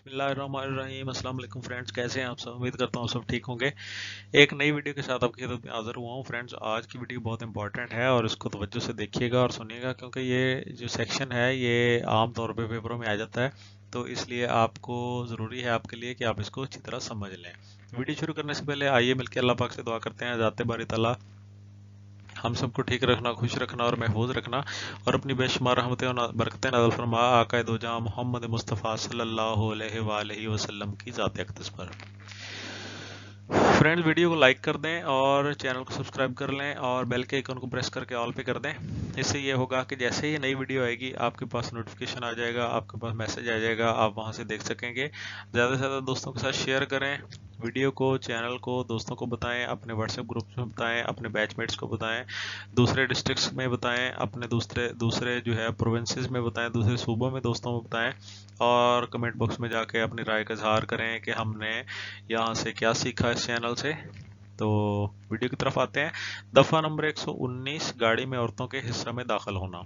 बिस्मिल्लाहिर्रहमानिर्रहीम। अस्सलाम वालेकुम फ्रेंड्स, कैसे हैं आप सब? उम्मीद करता हूँ सब ठीक होंगे। एक नई वीडियो के साथ आपकी खिदमत में हाजिर हुआ हूँ फ्रेंड्स। आज की वीडियो बहुत इंपॉर्टेंट है और इसको तवज्जो से देखिएगा और सुनिएगा, क्योंकि ये जो सेक्शन है ये आम तौर पे पेपरों में आ जाता है, तो इसलिए आपको ज़रूरी है आपके लिए कि आप इसको अच्छी तरह समझ लें। वीडियो शुरू करने से पहले आइए मिलकर अल्लाह पाक से दुआ करते हैं, ज़ाते बारी ताला हम सबको ठीक रखना, खुश रखना और महफूज रखना, और अपनी बेशुमार रहमतें और बरकतें नाज़िल फरमा आका दो जहां मोहम्मद मुस्तफ़ा सल्लल्लाहु अलैहि वसल्लम की ज़ात अक़दस पर। फ्रेंड्स, वीडियो को लाइक कर दें और चैनल को सब्सक्राइब कर लें और बेल के आइकन को प्रेस करके ऑल पे कर दें। इससे ये होगा कि जैसे ही नई वीडियो आएगी आपके पास नोटिफिकेशन आ जाएगा, आपके पास मैसेज आ जाएगा, आप वहां से देख सकेंगे। ज़्यादा से ज़्यादा दोस्तों के साथ शेयर करें वीडियो को, चैनल को, दोस्तों को बताएं, अपने व्हाट्सएप ग्रुप में बताएं, अपने बैचमेट्स को बताएं, दूसरे डिस्ट्रिक्ट्स में बताएं, अपने दूसरे दूसरे जो है प्रोविंसेस में बताएं, दूसरे सूबों में दोस्तों को बताएं, और कमेंट बॉक्स में जाके अपनी राय का इजहार करें कि हमने यहाँ से क्या सीखा इस चैनल से। तो वीडियो की तरफ आते हैं। दफा नंबर 119, गाड़ी में औरतों के हिस्सा में दाखिल होना।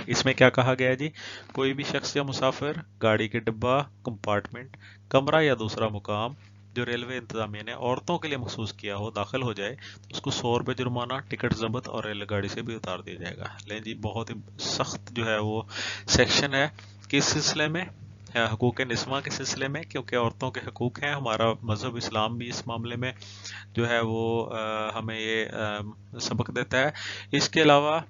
इसमें क्या कहा गया है जी? कोई भी शख्स या मुसाफिर गाड़ी के डिब्बा, कंपार्टमेंट, कमरा या दूसरा मुकाम जो रेलवे इंतजामिया ने औरतों के लिए मखसूस किया हो दाखिल हो जाए तो उसको 100 रुपये जुर्माना, टिकट जब्त और रेलगाड़ी से भी उतार दिया जाएगा। लें जी, बहुत ही सख्त जो है वो सेक्शन है। किस सिलसिले में? हकूक़ निस्वां के सिलसिले में, क्योंकि औरतों के हकूक़ हैं। हमारा मज़हब इस्लाम भी इस मामले में जो है वो हमें ये सबक देता है। इसके अलावा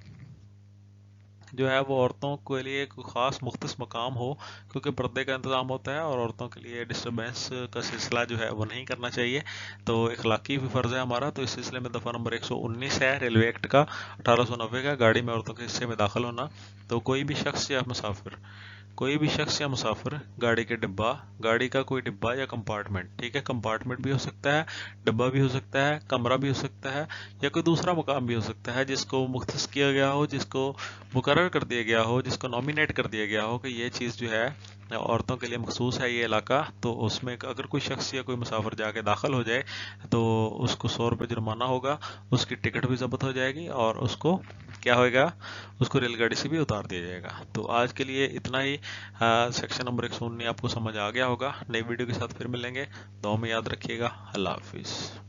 जो है वो औरतों के लिए कोई ख़ास मुख्तस मकाम हो, क्योंकि पर्दे का इंतज़ाम होता है और औरतों के लिए डिस्टर्बेंस का सिलसिला जो है वो नहीं करना चाहिए। तो इखलाकी भी फ़र्ज़ है हमारा। तो इस सिलसिले में दफ़ा नंबर 119 है रेलवे एक्ट का 1890 का, गाड़ी में औरतों के हिस्से में दाखिल होना। तो कोई भी शख्स या मुसाफिर गाड़ी के डिब्बा, गाड़ी का कोई डिब्बा या कंपार्टमेंट, ठीक है, कंपार्टमेंट भी हो सकता है, डिब्बा भी हो सकता है, कमरा भी हो सकता है, या कोई दूसरा मकाम भी हो सकता है जिसको मुख्तस किया गया हो, जिसको मुकर्रर कर दिया गया हो, जिसको नॉमिनेट कर दिया गया हो कि ये चीज़ जो है औरतों के लिए मखसूस है ये इलाका। तो उसमें अगर कोई शख्स या कोई मुसाफिर जाके दाखिल हो जाए तो उसको 100 रुपये जुर्माना होगा, उसकी टिकट भी जब्त हो जाएगी और उसको क्या होएगा, उसको रेलगाड़ी से भी उतार दिया जाएगा। तो आज के लिए इतना ही। सेक्शन नंबर 119 आपको समझ आ गया होगा। नई वीडियो के साथ फिर मिलेंगे। दुआ में याद रखिएगा। अल्लाह हाफिज़।